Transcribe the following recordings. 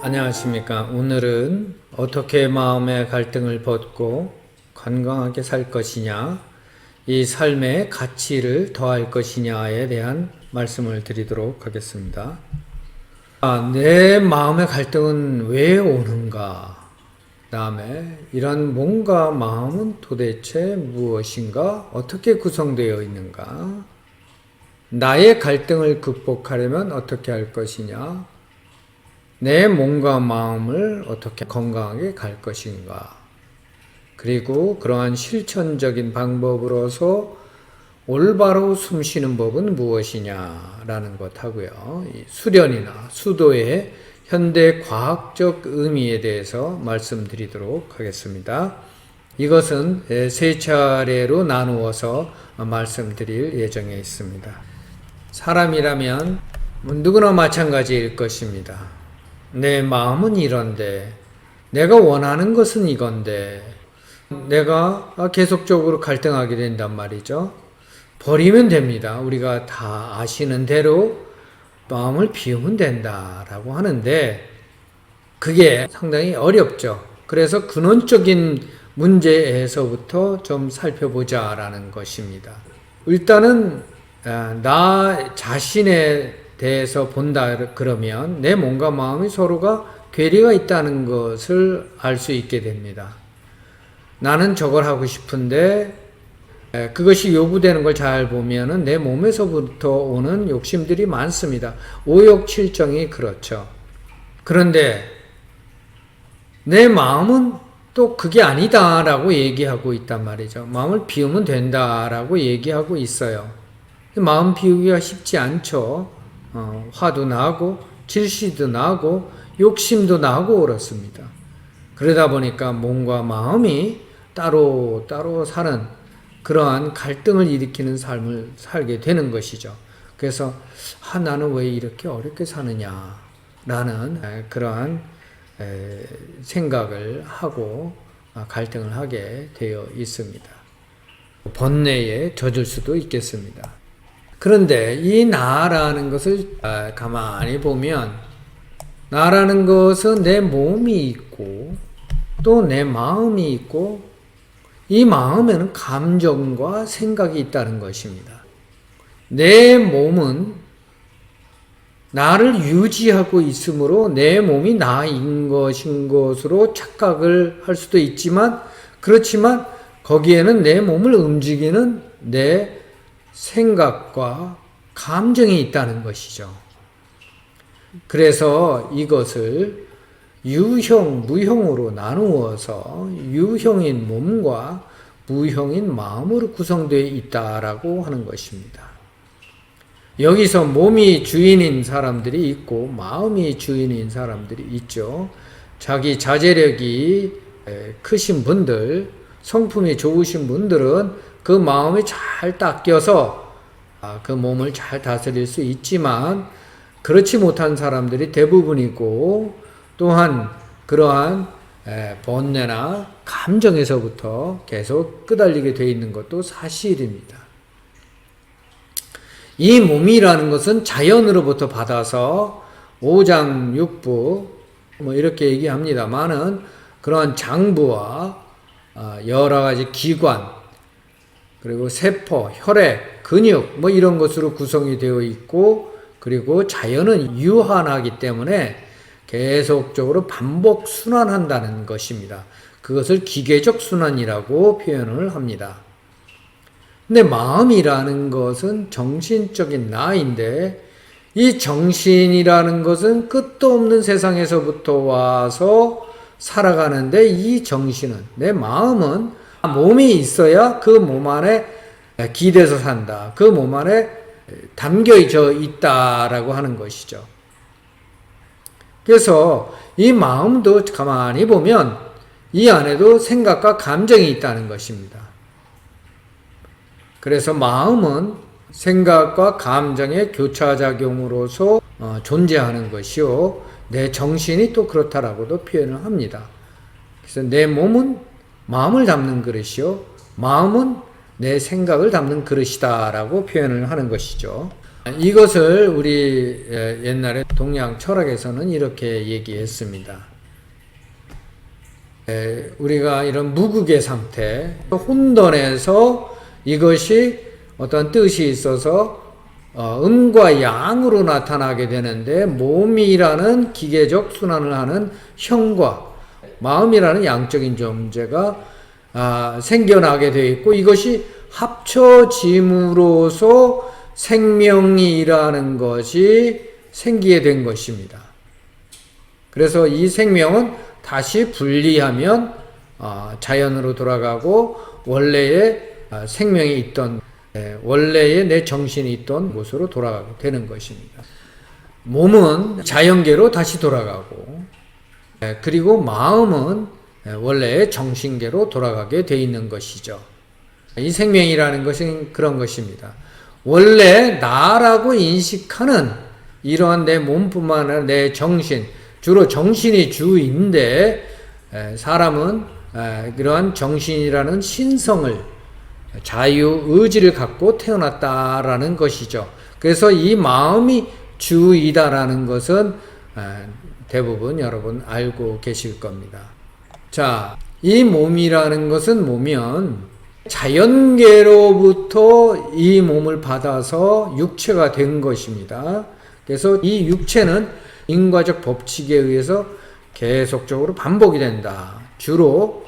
안녕하십니까. 오늘은 어떻게 마음의 갈등을 벗고 건강하게 살 것이냐, 이 삶의 가치를 더할 것이냐에 대한 말씀을 드리도록 하겠습니다. 내 마음의 갈등은 왜 오는가? 그 다음에 이런 몸과 마음은 도대체 무엇인가? 어떻게 구성되어 있는가? 나의 갈등을 극복하려면 어떻게 할 것이냐? 내 몸과 마음을 어떻게 건강하게 갈 것인가. 그리고 그러한 실천적인 방법으로서 올바로 숨쉬는 법은 무엇이냐라는 것 하고요. 수련이나 수도의 현대 과학적 의미에 대해서 말씀드리도록 하겠습니다. 이것은 세 차례로 나누어서 말씀드릴 예정에 있습니다. 사람이라면 누구나 마찬가지일 것입니다. 내 마음은 이런데, 내가 원하는 것은 이건데, 내가 계속적으로 갈등하게 된단 말이죠. 버리면 됩니다. 우리가 다 아시는 대로 마음을 비우면 된다라고 하는데, 그게 상당히 어렵죠. 그래서 근원적인 문제에서부터 좀 살펴보자라는 것입니다. 일단은 나 자신의 대해서 본다 그러면 내 몸과 마음이 서로가 괴리가 있다는 것을 알 수 있게 됩니다. 나는 저걸 하고 싶은데 그것이 요구되는 걸 잘 보면은 내 몸에서부터 오는 욕심들이 많습니다. 오욕칠정이 그렇죠. 그런데 내 마음은 또 그게 아니다라고 얘기하고 있단 말이죠. 마음을 비우면 된다라고 얘기하고 있어요. 마음 비우기가 쉽지 않죠. 화도 나고 질시도 나고 욕심도 나고 그렇습니다. 그러다 보니까 몸과 마음이 따로 사는 그러한 갈등을 일으키는 삶을 살게 되는 것이죠. 그래서 나는 왜 이렇게 어렵게 사느냐라는 그러한 생각을 하고 갈등을 하게 되어 있습니다. 번뇌에 젖을 수도 있겠습니다. 그런데 이 나라는 것을 가만히 보면 나라는 것은 내 몸이 있고 또 내 마음이 있고 이 마음에는 감정과 생각이 있다는 것입니다. 내 몸은 나를 유지하고 있으므로 내 몸이 나인 것인 것으로 착각을 할 수도 있지만 그렇지만 거기에는 내 몸을 움직이는 내 생각과 감정이 있다는 것이죠. 그래서 이것을 유형, 무형으로 나누어서 유형인 몸과 무형인 마음으로 구성되어 있다라고 하는 것입니다. 여기서 몸이 주인인 사람들이 있고 마음이 주인인 사람들이 있죠. 자기 자제력이 크신 분들, 성품이 좋으신 분들은 그 마음이 잘 닦여서 그 몸을 잘 다스릴 수 있지만 그렇지 못한 사람들이 대부분이고 또한 그러한 번뇌나 감정에서부터 계속 끄달리게 되어 있는 것도 사실입니다. 이 몸이라는 것은 자연으로부터 받아서 오장육부 이렇게 얘기합니다만은 그러한 장부와 여러 가지 기관 그리고 세포, 혈액, 근육 이런 것으로 구성이 되어 있고 그리고 자연은 유한하기 때문에 계속적으로 반복 순환한다는 것입니다. 그것을 기계적 순환이라고 표현을 합니다. 근데 마음이라는 것은 정신적인 나인데 이 정신이라는 것은 끝도 없는 세상에서부터 와서 살아가는데 이 정신은 내 마음은 몸이 있어야 그 몸 안에 기대서 산다. 그 몸 안에 담겨져 있다라고 하는 것이죠. 그래서 이 마음도 가만히 보면 이 안에도 생각과 감정이 있다는 것입니다. 그래서 마음은 생각과 감정의 교차작용으로서 존재하는 것이요. 내 정신이 또 그렇다라고도 표현을 합니다. 그래서 내 몸은 마음을 담는 그릇이요. 마음은 내 생각을 담는 그릇이다 라고 표현을 하는 것이죠. 이것을 우리 옛날에 동양 철학에서는 이렇게 얘기했습니다. 우리가 이런 무극의 상태, 혼돈에서 이것이 어떤 뜻이 있어서 음과 양으로 나타나게 되는데, 몸이라는 기계적 순환을 하는 형과 마음이라는 양적인 존재가 생겨나게 되어 있고, 이것이 합쳐짐으로써 생명이라는 것이 생기게 된 것입니다. 그래서 이 생명은 다시 분리하면 자연으로 돌아가고 원래의 생명이 있던, 원래의 내 정신이 있던 곳으로 돌아가게 되는 것입니다. 몸은 자연계로 다시 돌아가고, 그리고 마음은 원래의 정신계로 돌아가게 돼 있는 것이죠. 이 생명이라는 것은 그런 것입니다. 원래 나라고 인식하는 이러한 내 몸뿐만 아니라 내 정신, 주로 정신이 주인데, 사람은 이러한 정신이라는 신성을, 자유의지를 갖고 태어났다라는 것이죠. 그래서 이 마음이 주이다라는 것은 대부분 여러분 알고 계실 겁니다. 자, 이 몸이라는 것은 뭐면 자연계로부터 이 몸을 받아서 육체가 된 것입니다. 그래서 이 육체는 인과적 법칙에 의해서 계속적으로 반복이 된다. 주로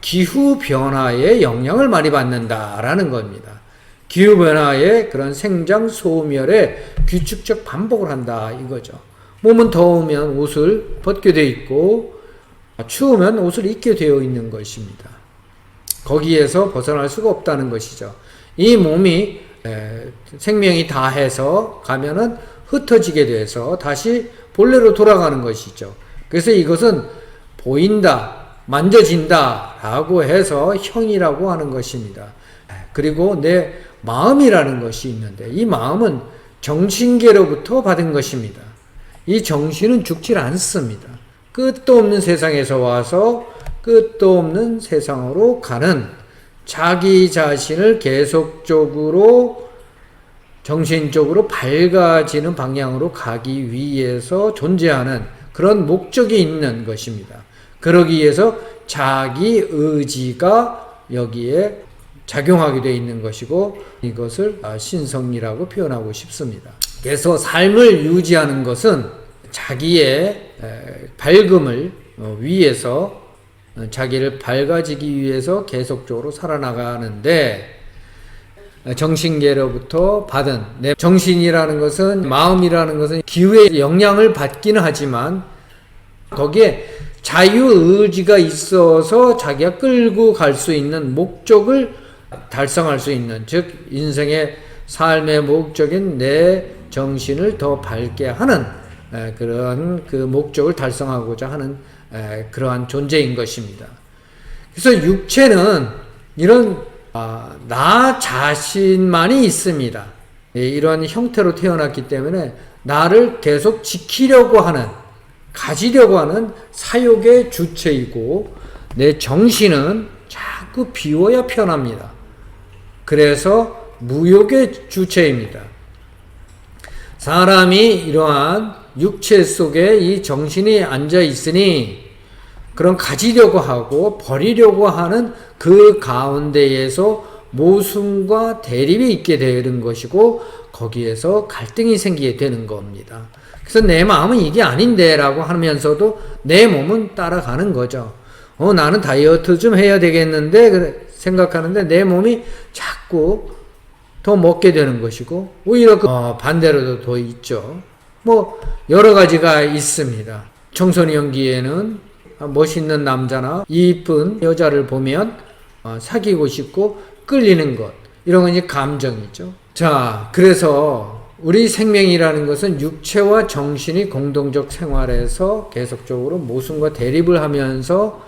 기후변화에 영향을 많이 받는다라는 겁니다. 기후변화의 그런 생장, 소멸에 규칙적 반복을 한다 이거죠. 몸은 더우면 옷을 벗게 되어 있고, 추우면 옷을 입게 되어 있는 것입니다. 거기에서 벗어날 수가 없다는 것이죠. 이 몸이 생명이 다해서 가면은 흩어지게 돼서 다시 본래로 돌아가는 것이죠. 그래서 이것은 보인다, 만져진다 라고 해서 형이라고 하는 것입니다. 그리고 내 마음이라는 것이 있는데, 이 마음은 정신계로부터 받은 것입니다. 이 정신은 죽질 않습니다. 끝도 없는 세상에서 와서 끝도 없는 세상으로 가는, 자기 자신을 계속적으로 정신적으로 밝아지는 방향으로 가기 위해서 존재하는 그런 목적이 있는 것입니다. 그러기 위해서 자기 의지가 여기에 작용하게 되어 있는 것이고, 이것을 신성이라고 표현하고 싶습니다. 그래서 삶을 유지하는 것은 자기의 밝음을 위해서, 자기를 밝아지기 위해서 계속적으로 살아나가는데, 정신계로부터 받은 내 정신이라는 것은, 마음이라는 것은 기후의 영향을 받기는 하지만 거기에 자유의지가 있어서 자기가 끌고 갈 수 있는 목적을 달성할 수 있는, 즉 인생의 삶의 목적인 내 정신을 더 밝게 하는 그런 그 목적을 달성하고자 하는 그러한 존재인 것입니다. 그래서 육체는 이런 나 자신만이 있습니다. 이런 형태로 태어났기 때문에 나를 계속 지키려고 하는, 가지려고 하는 사욕의 주체이고, 내 정신은 자꾸 비워야 편합니다. 그래서 무욕의 주체입니다. 사람이 이러한 육체 속에 이 정신이 앉아 있으니, 그런 가지려고 하고 버리려고 하는 그 가운데에서 모순과 대립이 있게 되는 것이고, 거기에서 갈등이 생기게 되는 겁니다. 그래서 내 마음은 이게 아닌데 라고 하면서도 내 몸은 따라가는 거죠. 나는 다이어트 좀 해야 되겠는데 생각하는데 내 몸이 자꾸 더 먹게 되는 것이고, 오히려 반대로도 더 있죠. 여러 가지가 있습니다. 청소년기에는 멋있는 남자나 이쁜 여자를 보면 사귀고 싶고 끌리는 것, 이런 건 이제 감정이죠. 자, 그래서 우리 생명이라는 것은 육체와 정신이 공동적 생활에서 계속적으로 모순과 대립을 하면서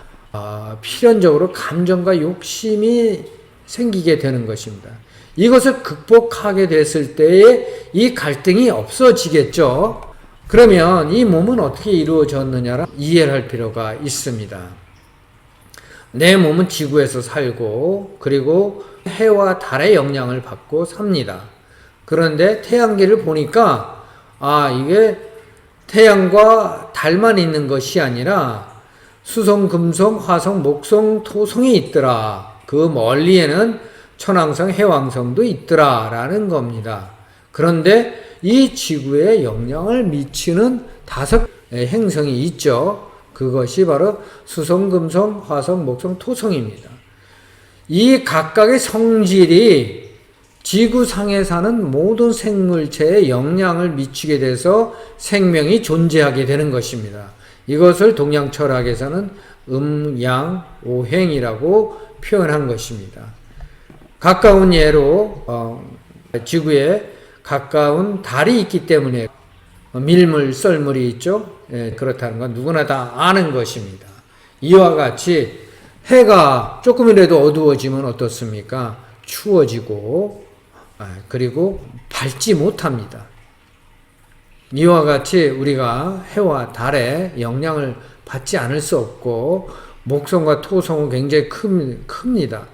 필연적으로 감정과 욕심이 생기게 되는 것입니다. 이것을 극복하게 됐을 때에 이 갈등이 없어지겠죠. 그러면 이 몸은 어떻게 이루어졌느냐를 이해를 할 필요가 있습니다. 내 몸은 지구에서 살고, 그리고 해와 달의 영향을 받고 삽니다. 그런데 태양계를 보니까 이게 태양과 달만 있는 것이 아니라 수성, 금성, 화성, 목성, 토성이 있더라. 그 멀리에는 천왕성, 해왕성도 있더라라는 겁니다. 그런데 이 지구에 영향을 미치는 5 행성이 있죠. 그것이 바로 수성, 금성, 화성, 목성, 토성입니다. 이 각각의 성질이 지구상에 사는 모든 생물체에 영향을 미치게 돼서 생명이 존재하게 되는 것입니다. 이것을 동양 철학에서는 음양오행이라고 표현한 것입니다. 가까운 예로 지구에 가까운 달이 있기 때문에 밀물, 썰물이 있죠. 그렇다는 건 누구나 다 아는 것입니다. 이와 같이 해가 조금이라도 어두워지면 어떻습니까? 추워지고 그리고 밝지 못합니다. 이와 같이 우리가 해와 달에 영향을 받지 않을 수 없고 목성과 토성은 굉장히 큽니다.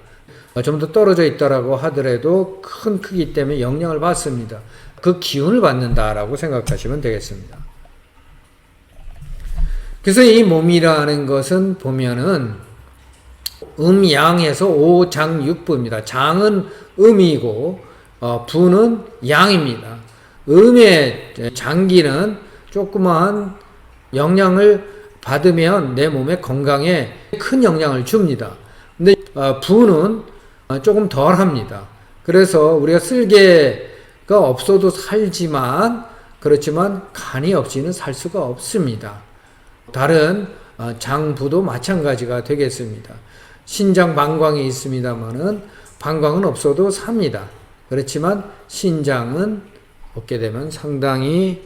좀 더 떨어져 있다라고 하더라도 큰 크기 때문에 영향을 받습니다. 그 기운을 받는다라고 생각하시면 되겠습니다. 그래서 이 몸이라는 것은 보면은 음양에서 오장육부입니다. 장은 음이고 부는 양입니다. 음의 장기는 조그마한 영향을 받으면 내 몸의 건강에 큰 영향을 줍니다. 근데 부는 조금 덜 합니다. 그래서 우리가 쓸개가 없어도 살지만 그렇지만 간이 없이는 살 수가 없습니다. 다른 장부도 마찬가지가 되겠습니다. 신장 방광이 있습니다만은 방광은 없어도 삽니다. 그렇지만 신장은 없게 되면 상당히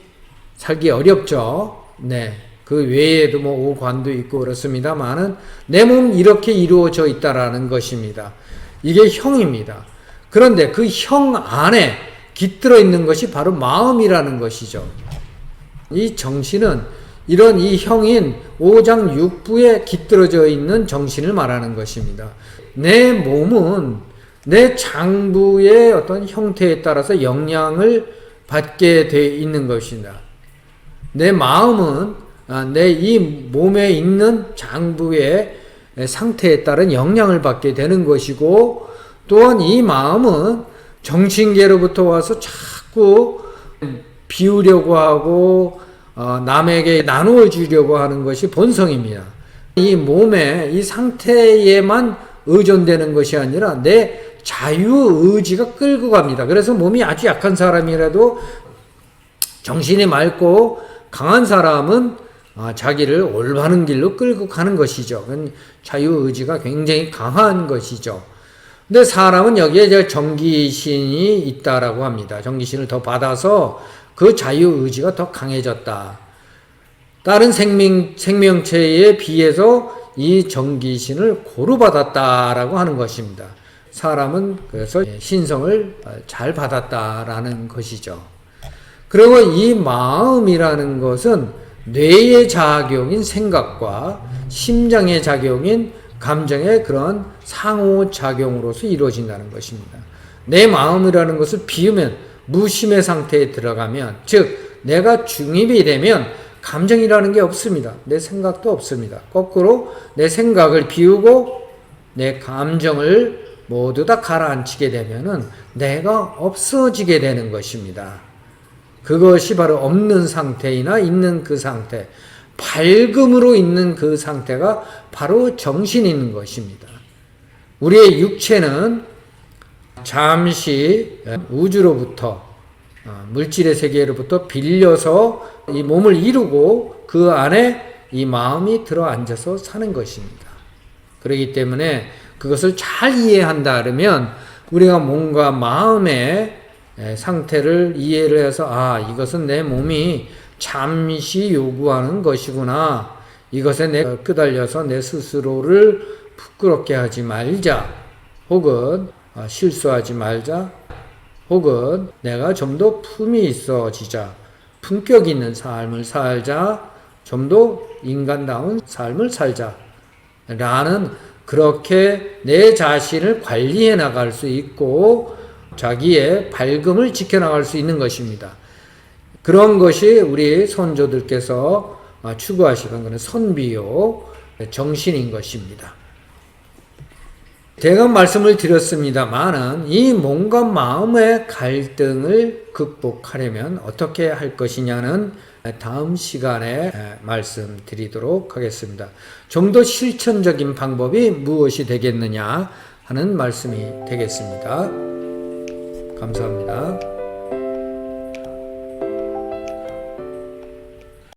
살기 어렵죠. 네. 그 외에도 뭐 오관도 있고 그렇습니다만은 내 몸 이렇게 이루어져 있다라는 것입니다. 이게 형입니다. 그런데 그 형 안에 깃들어 있는 것이 바로 마음이라는 것이죠. 이 정신은 이런 이 형인 오장육부에 깃들어져 있는 정신을 말하는 것입니다. 내 몸은 내 장부의 어떤 형태에 따라서 영향을 받게 돼 있는 것입니다. 내 마음은 내 이 몸에 있는 장부의 상태에 따른 영향을 받게 되는 것이고, 또한 이 마음은 정신계로부터 와서 자꾸 비우려고 하고 남에게 나누어 주려고 하는 것이 본성입니다. 이 몸의 이 상태에만 의존되는 것이 아니라 내 자유의지가 끌고 갑니다. 그래서 몸이 아주 약한 사람이라도 정신이 맑고 강한 사람은 자기를 올바른 길로 끌고 가는 것이죠. 자유의지가 굉장히 강한 것이죠. 근데 사람은 여기에 이제 정기신이 있다라고 합니다. 정기신을 더 받아서 그 자유의지가 더 강해졌다. 다른 생명체에 비해서 이 정기신을 고루 받았다라고 하는 것입니다. 사람은 그래서 신성을 잘 받았다라는 것이죠. 그리고 이 마음이라는 것은 뇌의 작용인 생각과 심장의 작용인 감정의 그런 상호작용으로서 이루어진다는 것입니다. 내 마음이라는 것을 비우면 무심의 상태에 들어가면, 즉 내가 중립이 되면 감정이라는 게 없습니다. 내 생각도 없습니다. 거꾸로 내 생각을 비우고 내 감정을 모두 다 가라앉히게 되면은 내가 없어지게 되는 것입니다. 그것이 바로 없는 상태이나 있는 그 상태, 밝음으로 있는 그 상태가 바로 정신이 있는 것입니다. 우리의 육체는 잠시 우주로부터 물질의 세계로부터 빌려서 이 몸을 이루고 그 안에 이 마음이 들어앉아서 사는 것입니다. 그렇기 때문에 그것을 잘 이해한다 그러면 우리가 몸과 마음의 상태를 이해를 해서 이것은 내 몸이 잠시 요구하는 것이구나. 이것에 내가 끄달려서 내 스스로를 부끄럽게 하지 말자. 혹은 실수하지 말자. 혹은 내가 좀 더 품이 있어지자. 품격 있는 삶을 살자. 좀 더 인간다운 삶을 살자. 라는 그렇게 내 자신을 관리해 나갈 수 있고 자기의 밝음을 지켜나갈 수 있는 것입니다. 그런 것이 우리 선조들께서 추구하시는 것은 선비요 정신인 것입니다. 대강 말씀을 드렸습니다만은 이 몸과 마음의 갈등을 극복하려면 어떻게 할 것이냐는 다음 시간에 말씀드리도록 하겠습니다. 좀 더 실천적인 방법이 무엇이 되겠느냐 하는 말씀이 되겠습니다. 감사합니다.